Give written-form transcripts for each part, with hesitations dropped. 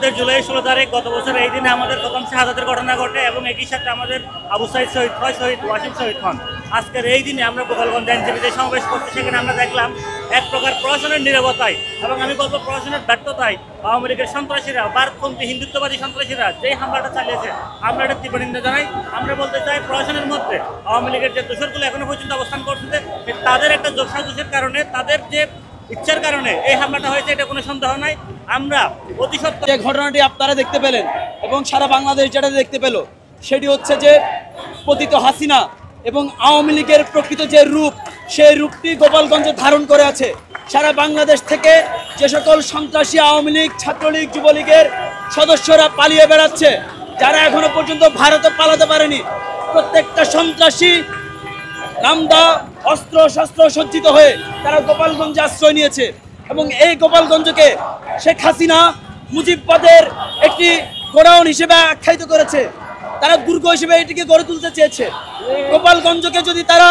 আমাদের জুলাই 16 তারিখ গত বছর এই দিনে আমাদের প্রথম শাহাদাতের ঘটনা ঘটে এবং একই সাথে আমাদের আবু সাইদ শহীদ হয়, শহীদ ওয়াসিম শহীদ হন। আজকের এই দিনে আমরা গোপালগঞ্জ আইনজীবীতে সমাবেশ করতে, সেখানে আমরা দেখলাম এক প্রকার প্রশাসনের নীরবতায় এবং আমি বলবো প্রশাসনের ব্যর্থতায় আওয়ামী লীগের সন্ত্রাসীরা, ভারতপন্থী হিন্দুত্ববাদী সন্ত্রাসীরা যেই হামলাটা চালিয়েছে আমরা এটা তীব্র নিন্দা জানাই। আমরা বলতে চাই প্রশাসনের মধ্যে আওয়ামী লীগের যে দোষরগুলো এখনো পর্যন্ত অবস্থান করছে তাদের একটা যোগসাজশের কারণে, তাদের যে ইচ্ছার কারণে এই হামলাটা হয়েছে, এটা কোনো সন্দেহ নাই। আমরা অতি সত্য যে ঘটনাটি আপনারা দেখতে পেলেন এবং সারা বাংলাদেশ যেটা দেখতে পেল সেটি হচ্ছে যে পতিত হাসিনা এবং আওয়ামী লীগের প্রকৃত যে রূপ, সেই রূপটি গোপালগঞ্জে ধারণ করে আছে। সারা বাংলাদেশ থেকে যে সকল সন্ত্রাসী আওয়ামী লীগ, ছাত্রলীগ, যুবলীগের সদস্যরা পালিয়ে বেড়াচ্ছে, যারা এখনো পর্যন্ত ভারতে পালাতে পারেনি, প্রত্যেকটা সন্ত্রাসী গামদা অস্ত্র শস্ত্র সজ্জিত হয়ে তারা গোপালগঞ্জে আশ্রয় নিয়েছে এবং এই গোপালগঞ্জকে শেখ হাসিনা মুজিববাদের একটি গোডাউন হিসেবে আখ্যায়িত করেছে। তারা দুর্গ হিসেবে এটিকে গড়ে তুলতে চেয়েছে। গোপালগঞ্জকে যদি তারা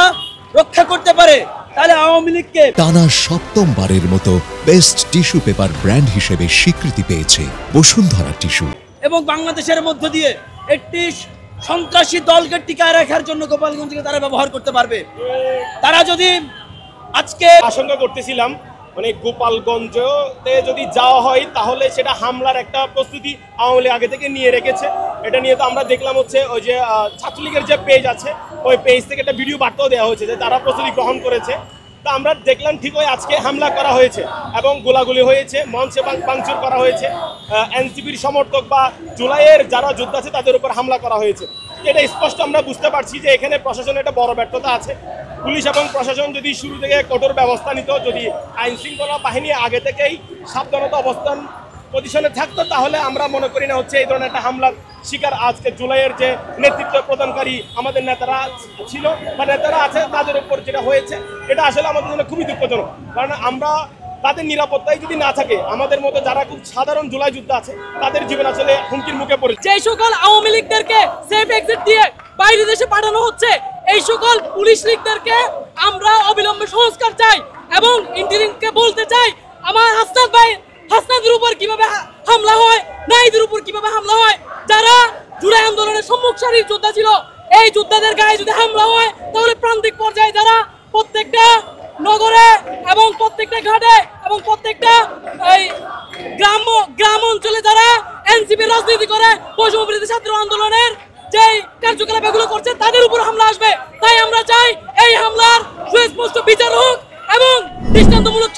রক্ষা করতে পারে তাহলে আওয়ামী লীগকে টানা সপ্তমবারের মতো বেস্ট টিস্যু পেপার ব্র্যান্ড হিসেবে স্বীকৃতি পেয়েছে বসুন্ধরা টিস্যু এবং বাংলাদেশের মধ্য দিয়ে একটি সন্ত্রাসী দলকে টিকায় রাখার জন্য গোপালগঞ্জকে তারা ব্যবহার করতে পারবে। তারা যদি আজকে আশঙ্কা করতেছিলাম মানে গোপালগঞ্জতে যদি যাওয়া হয় তাহলে সেটা হামলার একটা প্রস্তুতি আওয়ামী লীগ আগে থেকে নিয়ে রেখেছে। এটা নিয়ে তো আমরা দেখলাম হচ্ছে ওই যে ছাত্রলীগের যে পেজ আছে ওই পেজ থেকে একটা ভিডিও বার্তাও দেওয়া হয়েছে যে তারা প্রস্তুতি গ্রহণ করেছে। তা আমরা দেখলাম ঠিক ওই আজকে হামলা করা হয়েছে এবং গোলাগুলি হয়েছে, মঞ্চে ভাঙচুর করা হয়েছে, এনসিপির সমর্থক বা জুলাইয়ের যারা যোদ্ধা আছে তাদের উপর হামলা করা হয়েছে। এটা স্পষ্ট আমরা বুঝতে পারছি যে এখানে প্রশাসনের একটা বড় ব্যর্থতা আছে। পুলিশ এবং প্রশাসন যদি শুরু থেকে কঠোর ব্যবস্থা নিত, যদি আইন শৃঙ্খলা বাহিনী আগে থেকেই সাবধানতা অবস্থান পজিশনে থাকতো, তাহলে আমরা মনে করি না হচ্ছে এই ধরনের একটা হামলার শিকার আজকে জুলাইয়ের যে নেতৃত্ব প্রদানকারী আমাদের নেতারা ছিল বা নেতারা আছে তাদের উপর যেটা হয়েছে, এটা আসলে আমাদের জন্য খুবই দুঃখজনক। কারণ আমরা তাদের নিরাপত্তাই যদি না থাকে, আমাদের মতো যারা খুব সাধারণ জুলাই যোদ্ধা আছে তাদের জীবন আসলে হুমকির মুখে পড়েছে। যে সকল আওয়ামী লীগদেরকে সেফ এক্সিট দিয়ে বাইরে দেশে পাঠানো হচ্ছে, এই সকল পুলিশ লীগদেরকে আমরা অবিলম্বে সংস্কার চাই এবং ইন্টারিমকে বলতে চাই আমার হাসনাদের উপর কিভাবে হামলা হয়, নাইদের উপর কিভাবে হামলা হয়, যারা জুলাই আন্দোলনের সম্মুখ সারির যোদ্ধা ছিল, এই যোদ্ধাদের গায়ে যদি হামলা হয় তাহলে প্রান্তিক পর্যায়ে যারা প্রত্যেকটা এবং প্রত্যেকটা ঘাটে এবং প্রত্যেকটা গ্রাম অঞ্চলে যারা এনসিপি রাজনীতি করে বৈষম্যবিরোধী ছাত্র আন্দোলনের যে কার্যকলাপ এগুলো করছে তাদের উপর হামলা আসবে। তাই আমরা চাই এই হামলার সুস্পষ্ট বিচার হোক এবং দৃষ্টান্তমূলক